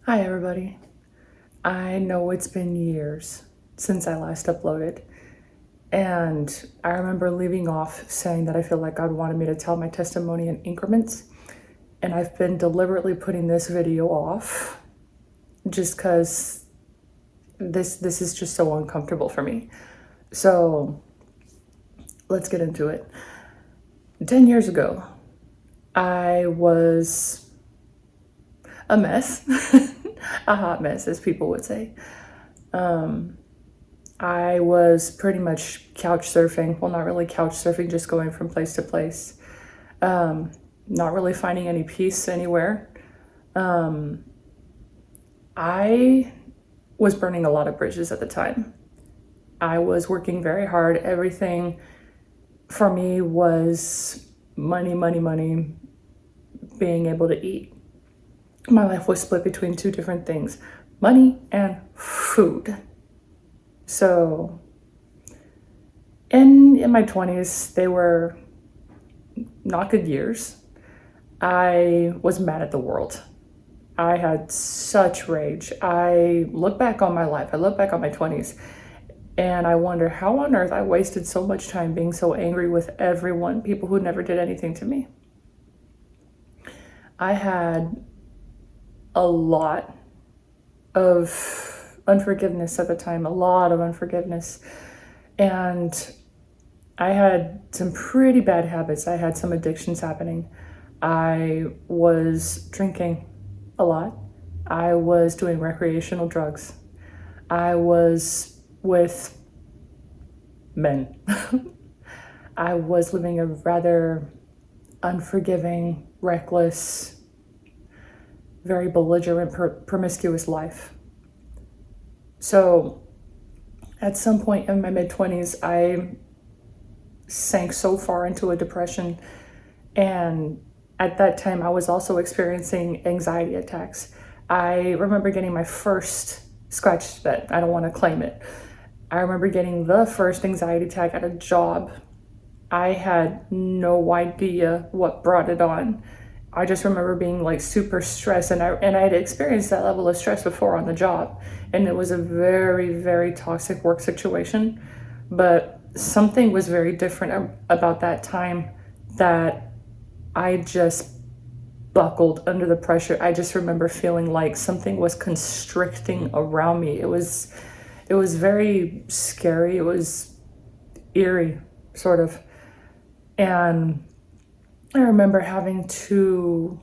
Hi, everybody. I know it's been years since I last uploaded, and I remember leaving off saying that I feel like God wanted me to tell my testimony in increments, and I've been deliberately putting this video off just because this is just so uncomfortable for me. So let's get into it. 10 years ago, I was a mess, a hot mess, as people would say. I was pretty much couch surfing. Well, not really couch surfing, just going from place to place. Not really finding any peace anywhere. I was burning a lot of bridges at the time. I was working very hard. Everything for me was money, money, money, being able to eat. My life was split between two different things, money and food. So in my 20s, they were not good years. I was mad at the world. I had such rage. I look back on my life, I look back on my 20s, and I wonder how on earth I wasted so much time being so angry with everyone, people who never did anything to me. I had a lot of unforgiveness at the time, a lot of unforgiveness. And I had some pretty bad habits. I had some addictions happening. I was drinking a lot. I was doing recreational drugs. I was with men. I was living a rather unforgiving, reckless, very belligerent, promiscuous life. So at some point in my mid-20s, I sank so far into a depression, and at that time I was also experiencing anxiety attacks. I remember getting my first, scratch that, I don't want to claim it, I remember getting the first anxiety attack at a job. I had no idea what brought it on. I just remember being like super stressed, and I had experienced that level of stress before on the job, and it was a very, very toxic work situation. But something was very different about that time, that I just buckled under the pressure. I just remember feeling like something was constricting around me. It was very scary. It was eerie, sort of. And I remember having to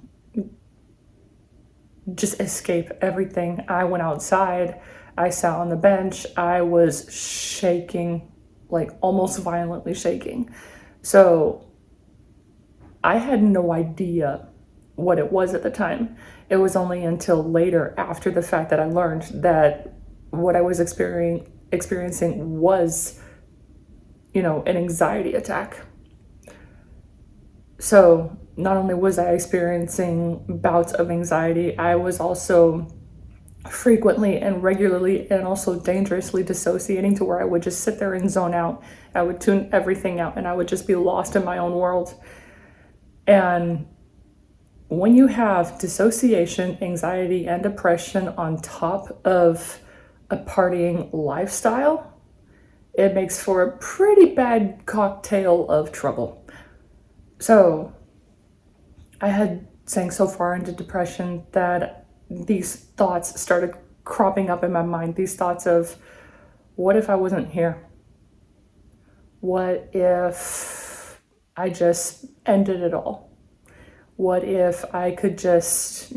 just escape everything. I went outside, I sat on the bench, I was shaking, like almost violently shaking. So I had no idea what it was at the time. It was only until later, after the fact, that I learned that what I was experiencing was, an anxiety attack. So not only was I experiencing bouts of anxiety, I was also frequently and regularly and also dangerously dissociating, to where I would just sit there and zone out. I would tune everything out and I would just be lost in my own world. And when you have dissociation, anxiety, and depression on top of a partying lifestyle, it makes for a pretty bad cocktail of trouble. So I had sank so far into depression that these thoughts started cropping up in my mind. These thoughts of, what if I wasn't here? What if I just ended it all? What if I could just,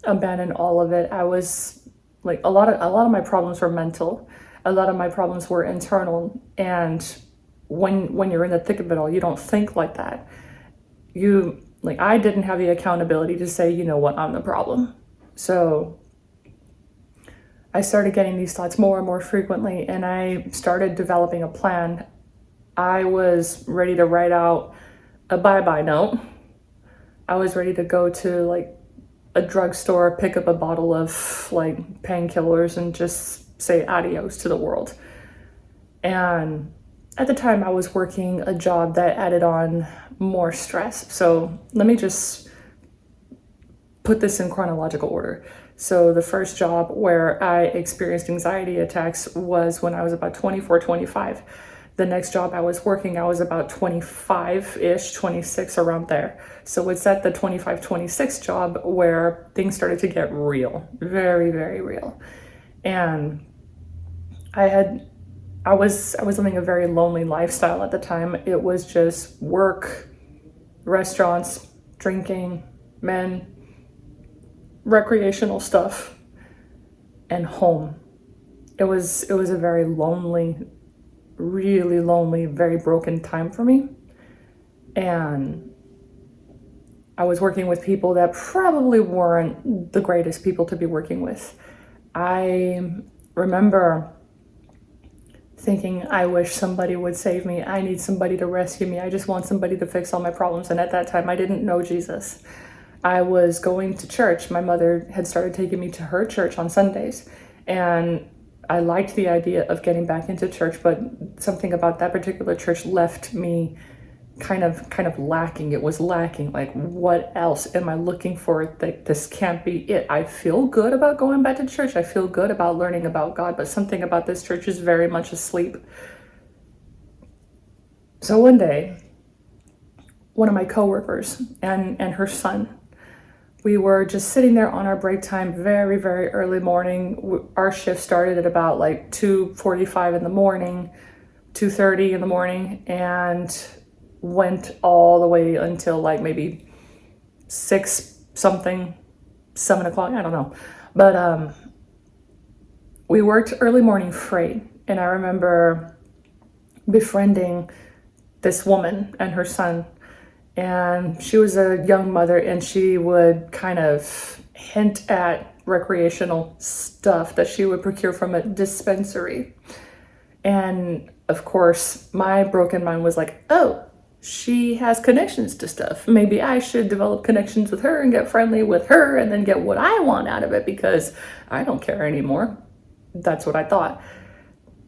abandon all of it? I was like, a lot of my problems were mental. A lot of my problems were internal. And when you're in the thick of it all, you don't think like that. I didn't have the accountability to say, you know what, I'm the problem. So I started getting these thoughts more and more frequently, and I started developing a plan. I was ready to write out a bye-bye note. I was ready to go to like a drugstore, pick up a bottle of like painkillers and just say adios to the world. And at the time I was working a job that added on more stress. So let me just put this in chronological order. So the first job where I experienced anxiety attacks was when I was about 24, 25. The next job I was working, I was about 25-ish, 26, around there. So it's at the 25, 26 job where things started to get real, very, very real. And I was living a very lonely lifestyle at the time. It was just work, restaurants, drinking, men, recreational stuff, and home. It was a very lonely, really lonely, very broken time for me. And I was working with people that probably weren't the greatest people to be working with. I remember thinking, I wish somebody would save me. I need somebody to rescue me. I just want somebody to fix all my problems. And at that time, I didn't know Jesus. I was going to church. My mother had started taking me to her church on Sundays. And I liked the idea of getting back into church, but something about that particular church left me kind of lacking. It was lacking. Like, what else am I looking for? Like, this can't be it. I feel good about going back to church. I feel good about learning about God, but something about this church is very much asleep. So one day, one of my coworkers and her son, we were just sitting there on our break time, very, very early morning. Our shift started at about like 2:45 in the morning, 2:30 in the morning, and went all the way until like maybe 6 something, 7 o'clock, I don't know. But we worked early morning freight, and I remember befriending this woman and her son. And she was a young mother, and she would kind of hint at recreational stuff that she would procure from a dispensary. And of course, my broken mind was like, oh, she has connections to stuff. Maybe I should develop connections with her and get friendly with her and then get what I want out of it because I don't care anymore. That's what I thought.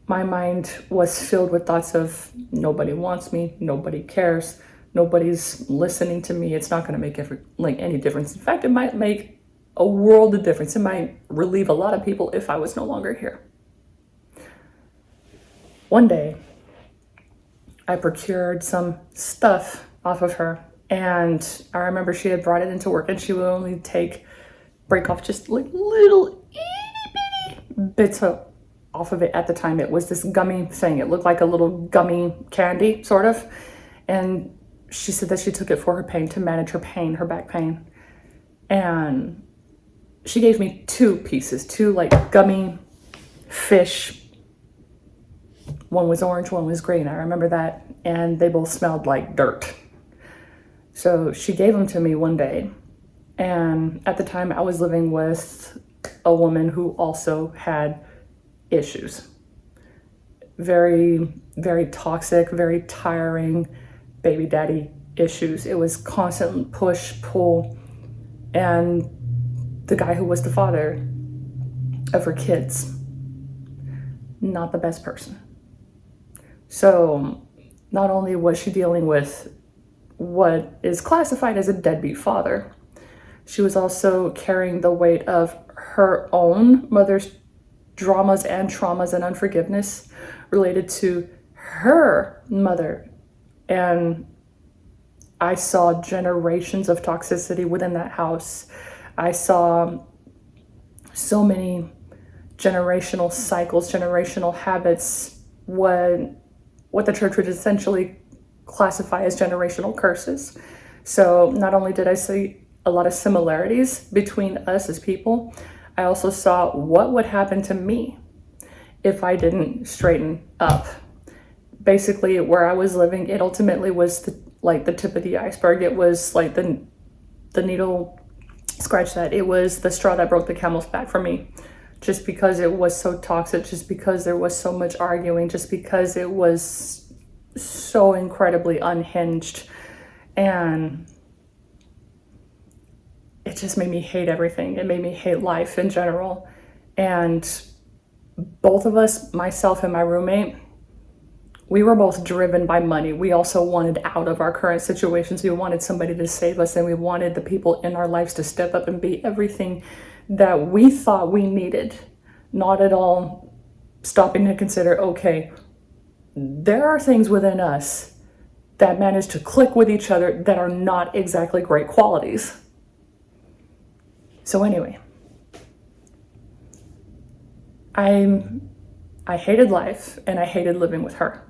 My mind was filled with thoughts of nobody wants me, nobody cares, nobody's listening to me. It's not going to make any difference. In fact, it might make a world of difference. It might relieve a lot of people if I was no longer here. One day, I procured some stuff off of her, and I remember she had brought it into work, and she would only break off just like little itty bitty bits off of it. At the time, it was this gummy thing. It looked like a little gummy candy, sort of. And she said that she took it for her pain, to manage her pain, her back pain. And she gave me 2 pieces, 2 like gummy fish. One was orange, one was green. I remember that. And they both smelled like dirt. So she gave them to me one day. And at the time, I was living with a woman who also had issues. Very, very toxic, very tiring baby daddy issues. It was constant push, pull. And the guy who was the father of her kids, not the best person. So not only was she dealing with what is classified as a deadbeat father, she was also carrying the weight of her own mother's dramas and traumas and unforgiveness related to her mother. And I saw generations of toxicity within that house. I saw so many generational cycles, generational habits, what the church would essentially classify as generational curses. So not only did I see a lot of similarities between us as people, I also saw what would happen to me if I didn't straighten up. Basically, where I was living, it ultimately was the tip of the iceberg. It was like the needle, scratch that. It was the straw that broke the camel's back for me. Just because it was so toxic, just because there was so much arguing, just because it was so incredibly unhinged. And it just made me hate everything. It made me hate life in general. And both of us, myself and my roommate, we were both driven by money. We also wanted out of our current situations. We wanted somebody to save us, and we wanted the people in our lives to step up and be everything that we thought we needed, not at all stopping to consider, okay, there are things within us that manage to click with each other that are not exactly great qualities. So anyway, I hated life and I hated living with her.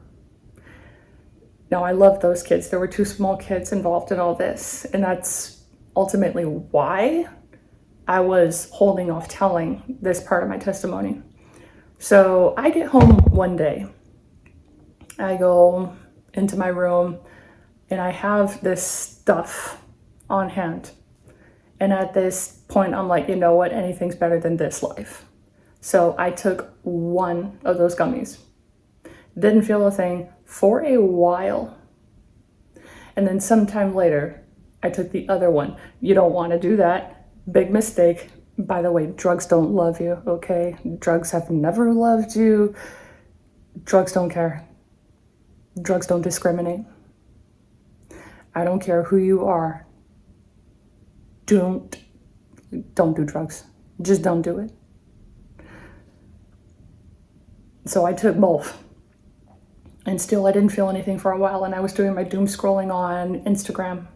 Now, I loved those kids. There were two small kids involved in all this, and that's ultimately why I was holding off telling this part of my testimony. So I get home one day. I go into my room and I have this stuff on hand. And at this point, I'm like, you know what? Anything's better than this life. So I took one of those gummies. Didn't feel a thing for a while. And then sometime later, I took the other one. You don't want to do that. Big mistake. By the way, drugs don't love you, okay? Drugs have never loved you. Drugs don't care. Drugs don't discriminate. I don't care who you are. Don't do drugs. Just don't do it. So I took both. And still I didn't feel anything for a while, and I was doing my doom scrolling on Instagram.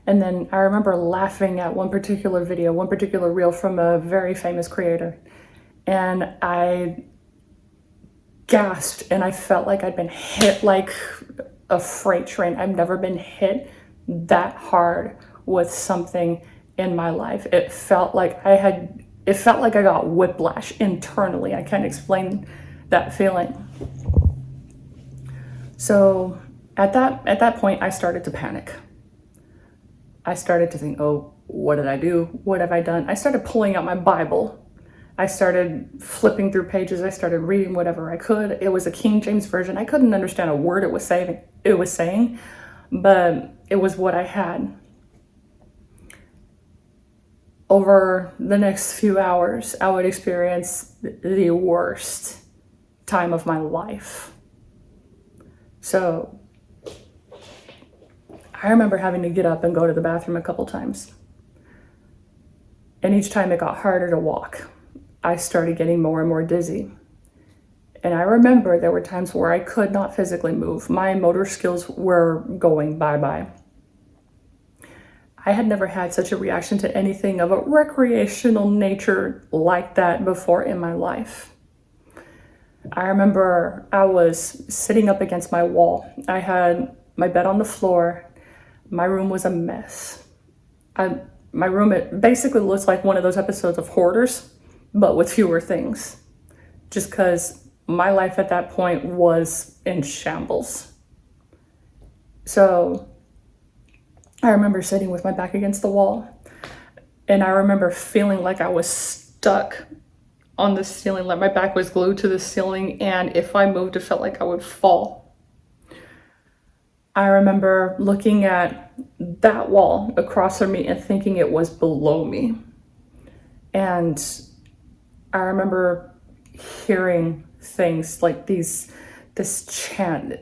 And then I remember laughing at one particular video, one particular reel from a very famous creator. And I gasped and I felt like I'd been hit like a freight train. I've never been hit that hard with something in my life. It felt like I got whiplash internally. I can't explain that feeling. So at that point, I started to panic. I started to think, oh, what did I do? What have I done? I started pulling out my Bible. I started flipping through pages. I started reading whatever I could. It was a King James version. I couldn't understand a word it was saying, but it was what I had. Over the next few hours, I would experience the worst time of my life. So I remember having to get up and go to the bathroom a couple times. And each time it got harder to walk. I started getting more and more dizzy. And I remember there were times where I could not physically move. My motor skills were going bye-bye. I had never had such a reaction to anything of a recreational nature like that before in my life. I remember I was sitting up against my wall. I had my bed on the floor. My room was a mess. My room, it basically looks like one of those episodes of Hoarders, but with fewer things. Just because my life at that point was in shambles. So I remember sitting with my back against the wall, and I remember feeling like I was stuck on the ceiling, like my back was glued to the ceiling, and if I moved, it felt like I would fall. I remember looking at that wall across from me and thinking it was below me. And I remember hearing things like this chant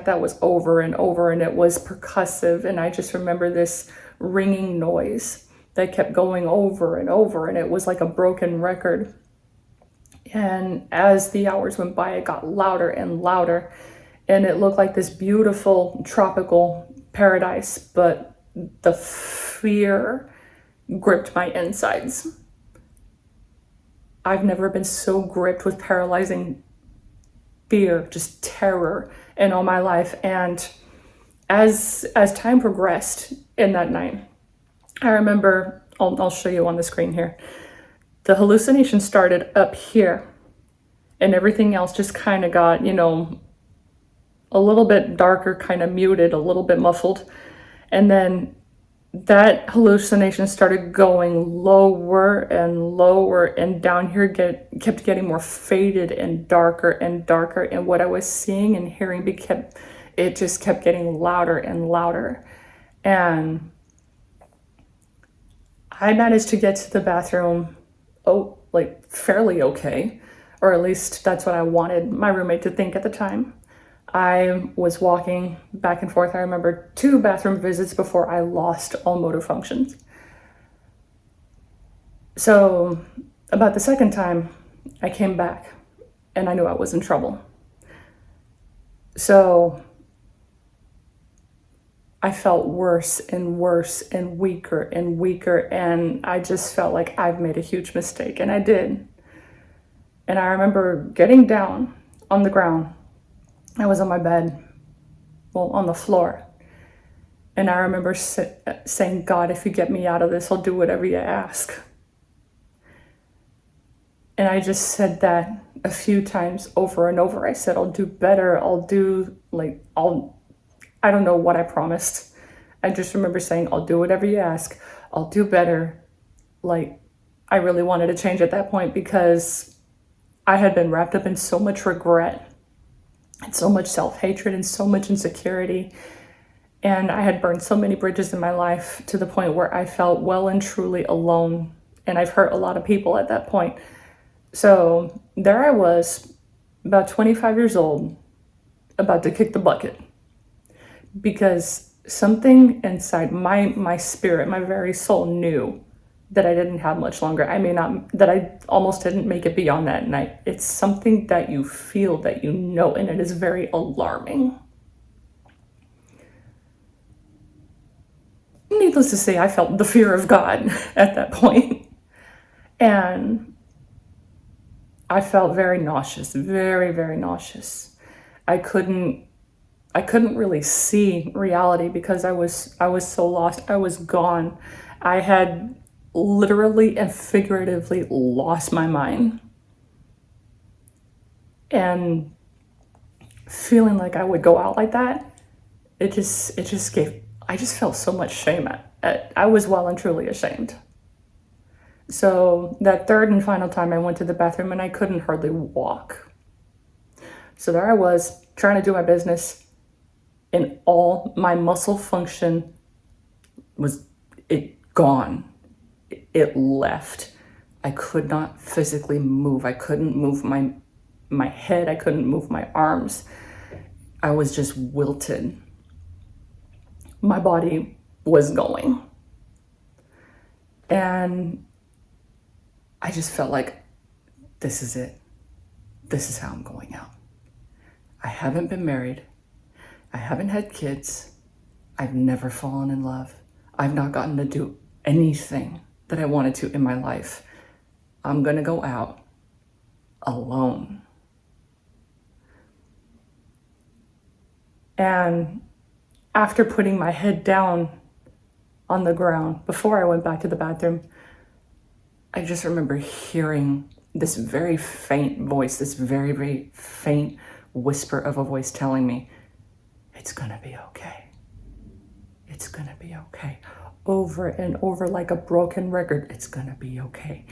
that was over and over, and it was percussive, and I just remember this ringing noise that kept going over and over, and it was like a broken record. And as the hours went by, it got louder and louder, and it looked like this beautiful tropical paradise, but the fear gripped my insides. I've never been so gripped with paralyzing fear, just terror in all my life. And as time progressed in that night, I remember, I'll show you on the screen here, the hallucination started up here, and everything else just kind of got, a little bit darker, kind of muted, a little bit muffled. And then that hallucination started going lower and lower, and down here kept getting more faded and darker and darker. And what I was seeing and hearing just kept getting louder and louder. And I managed to get to the bathroom, fairly okay, or at least that's what I wanted my roommate to think at the time. I was walking back and forth. I remember 2 bathroom visits before I lost all motor functions. So, about the second time, I came back and I knew I was in trouble. So, I felt worse and worse and weaker, and I just felt like I've made a huge mistake, and I did. And I remember getting down on the ground. I was on my bed, well, on the floor. And I remember saying, God, if you get me out of this, I'll do whatever you ask. And I just said that a few times over and over. I said, I'll do better. I don't know what I promised. I just remember saying, I'll do whatever you ask. I'll do better. Like, I really wanted to change at that point because I had been wrapped up in so much regret and so much self-hatred and so much insecurity. And I had burned so many bridges in my life to the point where I felt well and truly alone. And I've hurt a lot of people at that point. So there I was, about 25 years old, about to kick the bucket. Because something inside my spirit, my very soul knew that I didn't have much longer. I mean, not that I almost didn't make it beyond that night. It's something that you feel, that you know, and it is very alarming. Needless to say, I felt the fear of God at that point. And I felt very nauseous, very, very nauseous. I couldn't really see reality because I was so lost. I was gone. I had literally and figuratively lost my mind. And feeling like I would go out like that, I just felt so much shame. I was well and truly ashamed. So that third and final time I went to the bathroom and I couldn't hardly walk. So there I was trying to do my business and all my muscle function was gone. It left. I could not physically move. I couldn't move my head. I couldn't move my arms. I was just wilted. My body was going. And I just felt like, this is it. This is how I'm going out. I haven't been married. I haven't had kids. I've never fallen in love. I've not gotten to do anything that I wanted to in my life. I'm gonna go out alone. And after putting my head down on the ground, before I went back to the bathroom, I just remember hearing this very faint voice, this very, very faint whisper of a voice telling me, it's gonna be okay. It's gonna be okay. Over and over like a broken record, it's gonna be okay.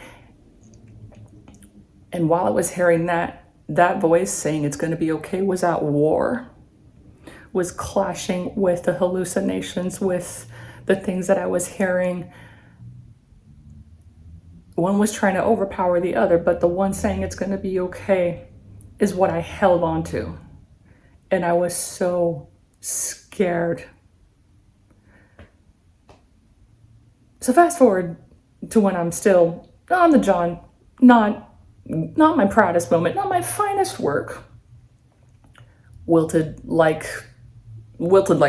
And while I was hearing that voice saying it's gonna be okay was at war, was clashing with the hallucinations, with the things that I was hearing. One was trying to overpower the other, but the one saying it's gonna be okay is what I held on to. And I was so scared. So fast forward to when I'm still on the John, not my proudest moment, not my finest work. Wilted like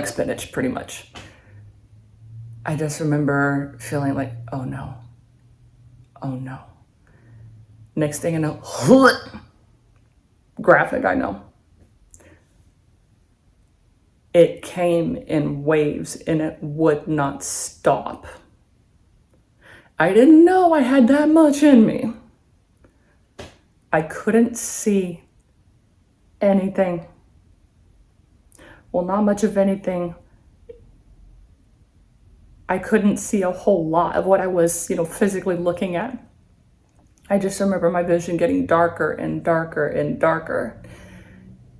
spinach, pretty much. I just remember feeling like, oh no. Next thing I know, graphic, I know. It came in waves and it would not stop. I didn't know I had that much in me. I couldn't see anything. Well, not much of anything. I couldn't see a whole lot of what I was, physically looking at. I just remember my vision getting darker and darker and darker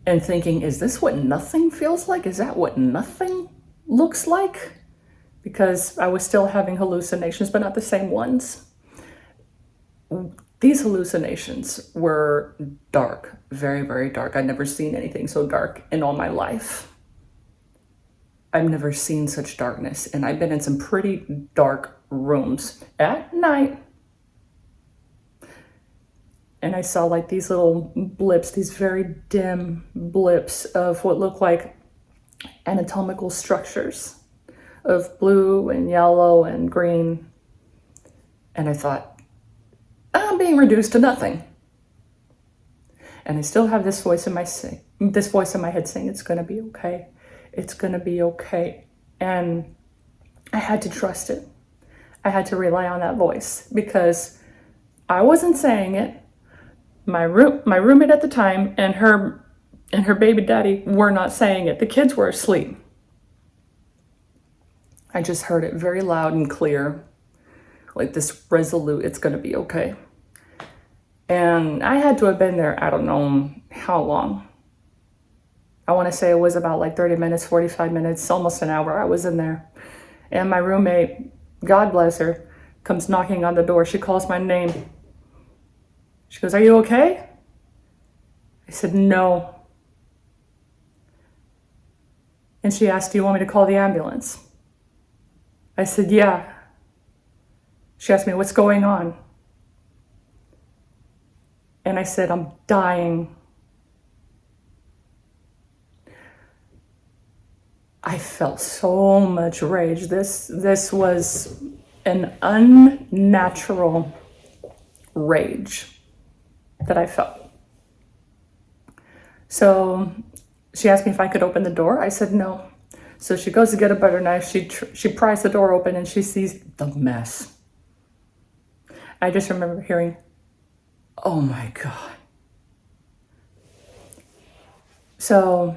and thinking, is this what nothing feels like? Is that what nothing looks like? Because I was still having hallucinations, but not the same ones. These hallucinations were dark, very, very dark. I'd never seen anything so dark in all my life. I've never seen such darkness, and I've been in some pretty dark rooms at night and I saw like these little blips, these very dim blips of what looked like anatomical structures of blue and yellow and green. And I thought, I'm being reduced to nothing. And I still have this voice in my head saying, it's going to be okay. It's going to be okay. And I had to trust it. I had to rely on that voice because I wasn't saying it. My roommate at the time and her baby daddy were not saying it. The kids were asleep. I just heard it very loud and clear, like this resolute, it's going to be okay. And I had to have been there, I don't know how long. I want to say it was about like 30 minutes, 45 minutes, almost an hour I was in there. And my roommate, God bless her, comes knocking on the door. She calls my name. She goes, "Are you okay?" I said, "No." And she asked, "Do you want me to call the ambulance?" I said, "Yeah." She asked me, "What's going on?" And I said, "I'm dying." I felt so much rage. This was an unnatural rage that I felt. So she asked me if I could open the door. I said no. So she goes to get a butter knife. She pries the door open and she sees the mess. I just remember hearing, "Oh my God." So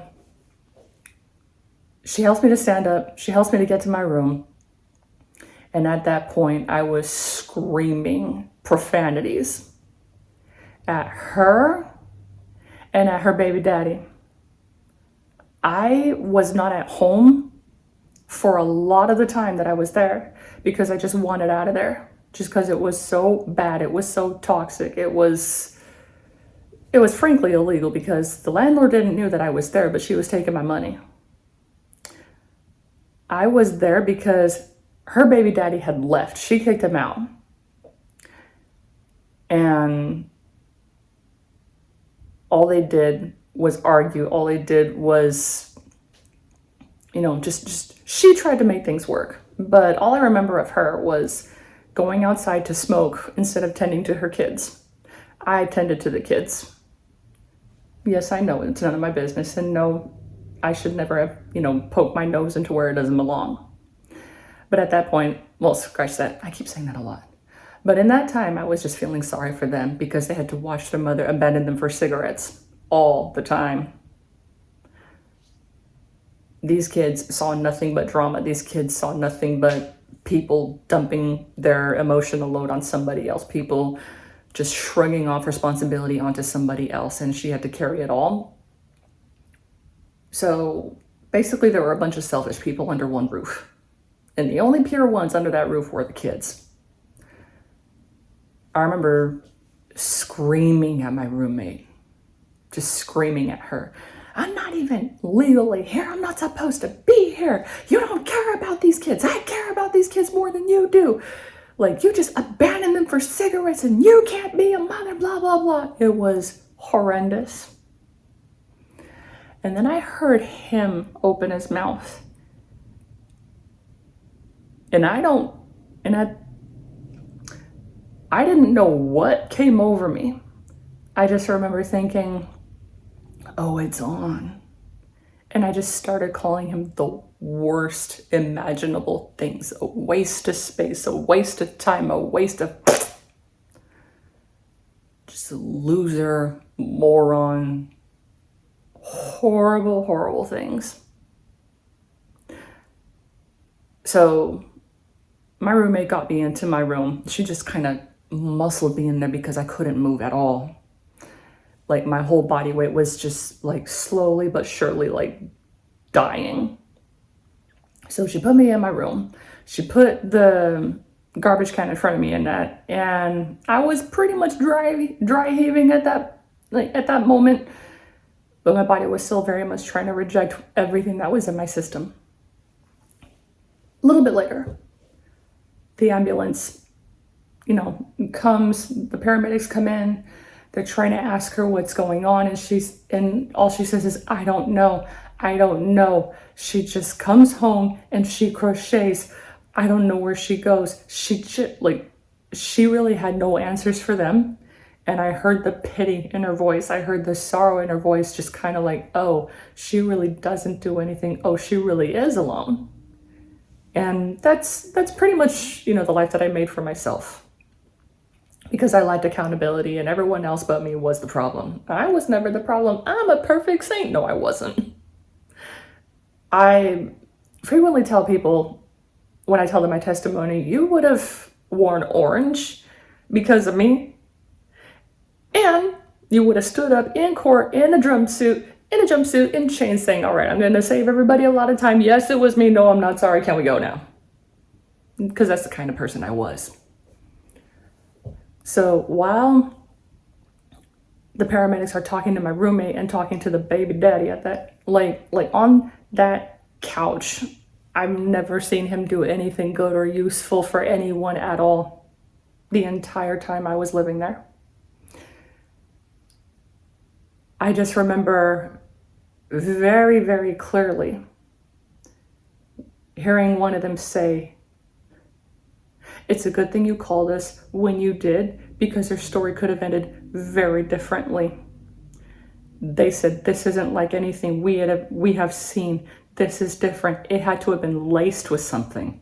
she helps me to stand up. She helps me to get to my room. And at that point, I was screaming profanities at her and at her baby daddy. I was not at home for a lot of the time that I was there because I just wanted out of there, just because it was so bad. It was so toxic. It was frankly illegal because the landlord didn't know that I was there, but she was taking my money. I was there because her baby daddy had left. She kicked him out. And all they did was argue. All they did was, just she tried to make things work. But all I remember of her was going outside to smoke instead of tending to her kids. I tended to the kids. Yes, I know it's none of my business. And no, I should never have, poked my nose into where it doesn't belong. But at that point, well, scratch that. I keep saying that a lot. But in that time, I was just feeling sorry for them because they had to watch their mother abandon them for cigarettes all the time. These kids saw nothing but drama. These kids saw nothing but people dumping their emotional load on somebody else. People just shrugging off responsibility onto somebody else, and she had to carry it all. So basically, there were a bunch of selfish people under one roof. And the only pure ones under that roof were the kids. I remember screaming at my roommate, just screaming at her. "I'm not even legally here. I'm not supposed to be here. You don't care about these kids. I care about these kids more than you do. Like, you just abandon them for cigarettes and you can't be a mother, blah, blah, blah." It was horrendous. And then I heard him open his mouth. And I didn't know what came over me. I just remember thinking, "Oh, it's on." And I just started calling him the worst imaginable things. A waste of space, a waste of time, a waste of... just a loser, moron, horrible, horrible things. So my roommate got me into my room. She just kind of muscled me in there because I couldn't move at all. Like, my whole body weight was just like slowly but surely like dying. So she put me in my room. She put the garbage can in front of me and I was pretty much dry heaving at that moment. But my body was still very much trying to reject everything that was in my system. A little bit later, the ambulance, comes, the paramedics come in, They're trying to ask her what's going on, and all she says is, I don't know. I don't know. She just comes home and she crochets. I don't know where she goes. She really had no answers for them. And I heard the pity in her voice. I heard the sorrow in her voice, just kind of like, oh, she really doesn't do anything. Oh, she really is alone. And that's pretty much, the life that I made for myself. Because I lacked accountability and everyone else but me was the problem. I was never the problem. I'm a perfect saint. No, I wasn't. I frequently tell people when I tell them my testimony, you would have worn orange because of me. And you would have stood up in court in a jumpsuit, in chains saying, all right, I'm going to save everybody a lot of time. Yes, it was me. No, I'm not sorry. Can we go now? Because that's the kind of person I was. So while the paramedics are talking to my roommate and talking to the baby daddy at that, like on that couch, I've never seen him do anything good or useful for anyone at all the entire time I was living there. I just remember very, very clearly hearing one of them say, it's a good thing you called us when you did, because their story could have ended very differently. They said, this isn't like anything we have seen. This is different. It had to have been laced with something.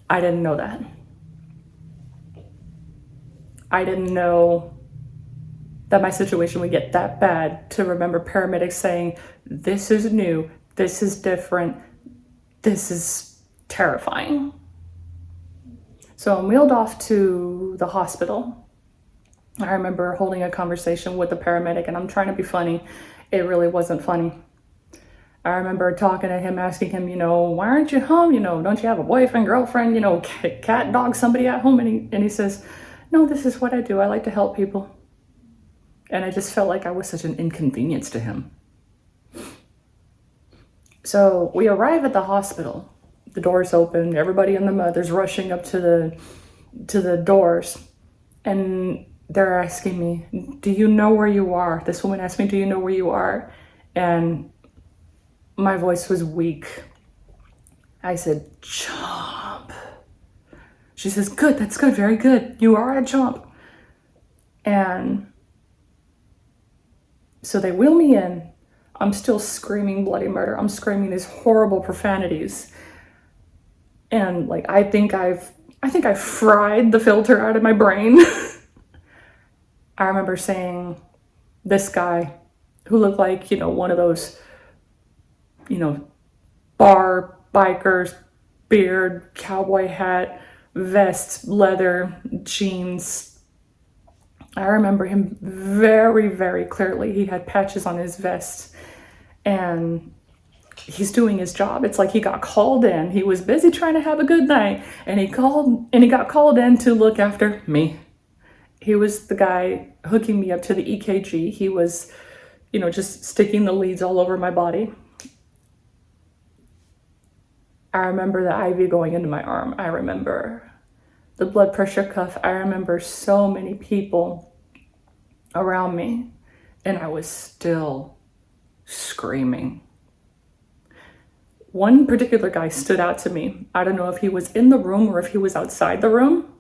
I didn't know that. I didn't know that my situation would get that bad to remember paramedics saying, this is new, this is different, this is terrifying. So I'm wheeled off to the hospital. I remember holding a conversation with the paramedic, and I'm trying to be funny. It really wasn't funny. I remember talking to him, asking him, why aren't you home? Don't you have a boyfriend, girlfriend, cat, dog, somebody at home? And he says, no, this is what I do. I like to help people. And I just felt like I was such an inconvenience to him. So we arrive at the hospital. The doors open. Everybody and the mother's rushing up to the doors. And they're asking me, do you know where you are? This woman asked me, do you know where you are? And my voice was weak. I said, Chomp. She says, good, that's good, very good. You are at Chomp. And so they wheel me in. I'm still screaming bloody murder. I'm screaming these horrible profanities. And I think I fried the filter out of my brain. I remember saying, this guy who looked like, one of those, bar bikers, beard, cowboy hat, vest, leather, jeans. I remember him very, very clearly. He had patches on his vest and he's doing his job. It's like he got called in. He was busy trying to have a good night and he got called in to look after me. He was the guy hooking me up to the EKG. He was, just sticking the leads all over my body. I remember the IV going into my arm. I remember the blood pressure cuff. I remember so many people around me, and I was still screaming. One particular guy stood out to me. I don't know if he was in the room or if he was outside the room.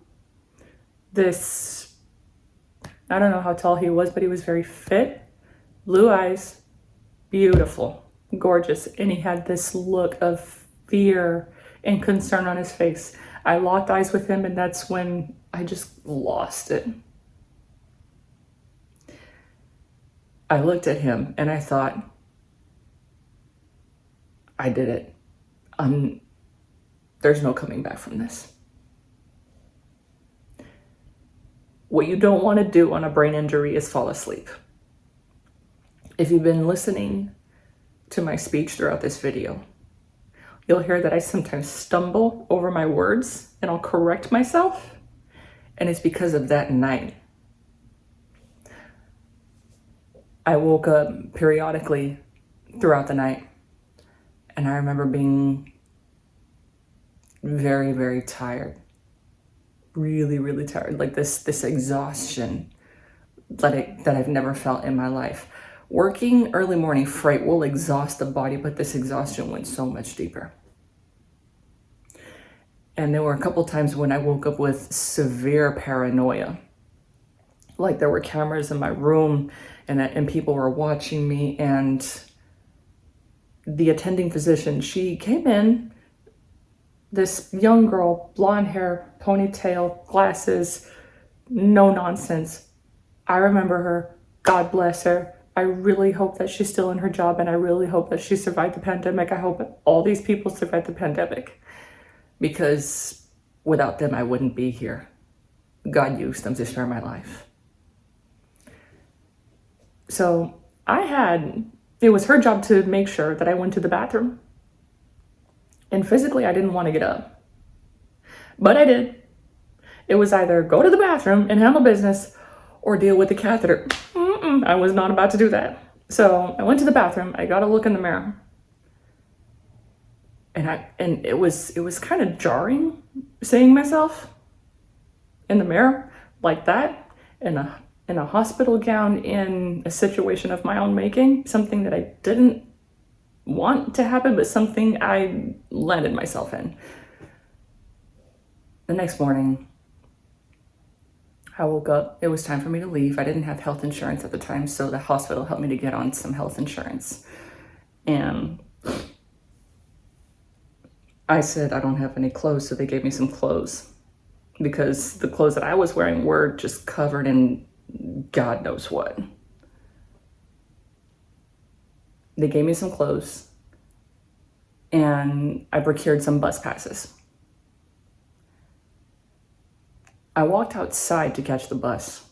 I don't know how tall he was, but he was very fit, blue eyes, beautiful, gorgeous, and he had this look of fear and concern on his face. I locked eyes with him, and that's when I just lost it. I looked at him and I thought, I did it. There's no coming back from this. What you don't want to do on a brain injury is fall asleep. If you've been listening to my speech throughout this video, you'll hear that I sometimes stumble over my words and I'll correct myself. And it's because of that night. I woke up periodically throughout the night. And I remember being very, very tired. Really, really tired. Like this exhaustion that I've never felt in my life. Working early morning freight will exhaust the body, but this exhaustion went so much deeper. And there were a couple times when I woke up with severe paranoia. Like there were cameras in my room and people were watching me, and the attending physician, she came in, this young girl, blonde hair, ponytail, glasses, no nonsense. I remember her. God bless her. I really hope that she's still in her job, and I really hope that she survived the pandemic. I hope all these people survived the pandemic, because without them, I wouldn't be here. God used them to spare my life. So it was her job to make sure that I went to the bathroom. And physically, I didn't want to get up. But I did. It was either go to the bathroom and handle business or deal with the catheter. I was not about to do that. So I went to the bathroom. I got a look in the mirror. And it was kind of jarring seeing myself in the mirror like that, in a hospital gown, in a situation of my own making, something that I didn't want to happen, but something I landed myself in. The next morning, I woke up. It was time for me to leave. I didn't have health insurance at the time, so the hospital helped me to get on some health insurance. And I said, I don't have any clothes, so they gave me some clothes, because the clothes that I was wearing were just covered in God knows what. They gave me some clothes, and I procured some bus passes. I walked outside to catch the bus.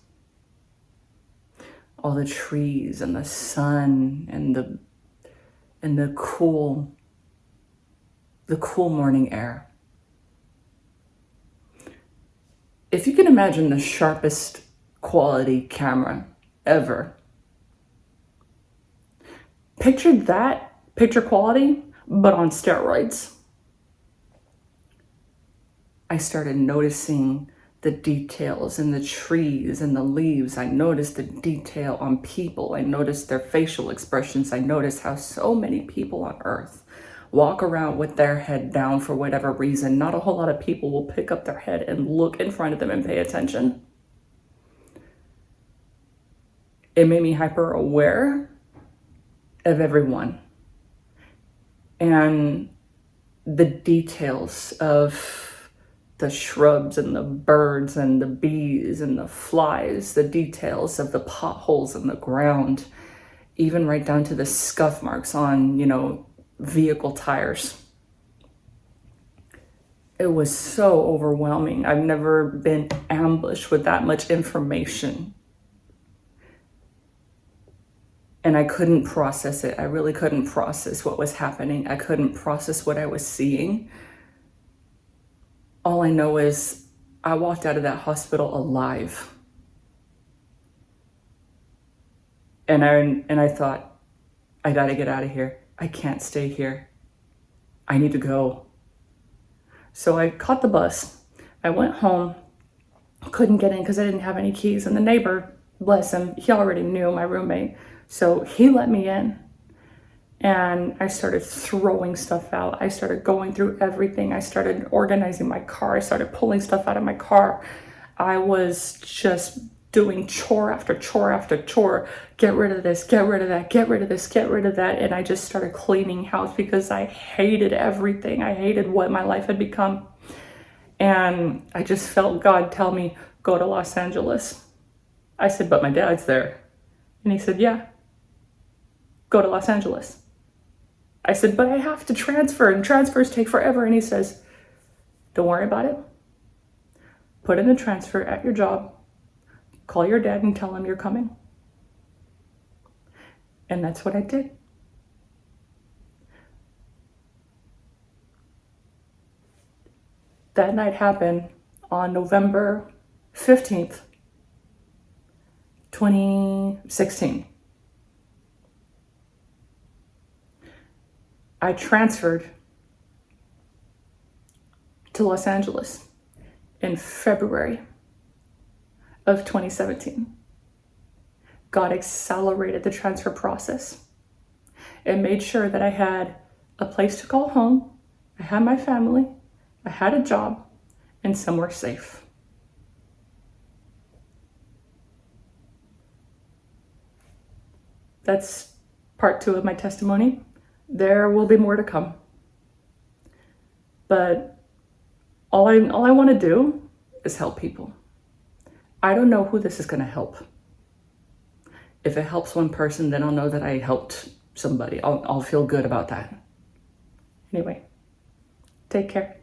All the trees and the sun and the cool morning air. If you can imagine the sharpest quality camera ever, picture picture quality, but on steroids. I started noticing the details in the trees and the leaves. I noticed the detail on people. I noticed their facial expressions. I noticed how so many people on Earth walk around with their head down for whatever reason. Not a whole lot of people will pick up their head and look in front of them and pay attention. It made me hyper aware of everyone and the details of the shrubs and the birds and the bees and the flies, the details of the potholes in the ground, even right down to the scuff marks on, vehicle tires. It was so overwhelming. I've never been ambushed with that much information. And I couldn't process it. I really couldn't process what was happening. I couldn't process what I was seeing. All I know is I walked out of that hospital alive. And I thought, I gotta get out of here. I can't stay here. I need to go. So I caught the bus. I went home. Couldn't get in because I didn't have any keys. And the neighbor, bless him, he already knew my roommate. So he let me in. And I started throwing stuff out. I started going through everything. I started organizing my car. I started pulling stuff out of my car. I was just doing chore after chore after chore. Get rid of this, get rid of that, get rid of this, get rid of that. And I just started cleaning house because I hated everything. I hated what my life had become. And I just felt God tell me, go to Los Angeles. I said, but my dad's there. And he said, yeah, go to Los Angeles. I said, but I have to transfer, and transfers take forever. And he says, don't worry about it. Put in a transfer at your job. Call your dad and tell him you're coming. And that's what I did. That night happened on November 15th, 2016. I transferred to Los Angeles in February of 2017. God accelerated the transfer process. It made sure that I had a place to call home, I had my family, I had a job, and somewhere safe. That's part 2 of my testimony. There will be more to come. But all I want to do is help people. I don't know who this is going to help. If it helps one person, then I'll know that I helped somebody. I'll feel good about that. Anyway, take care.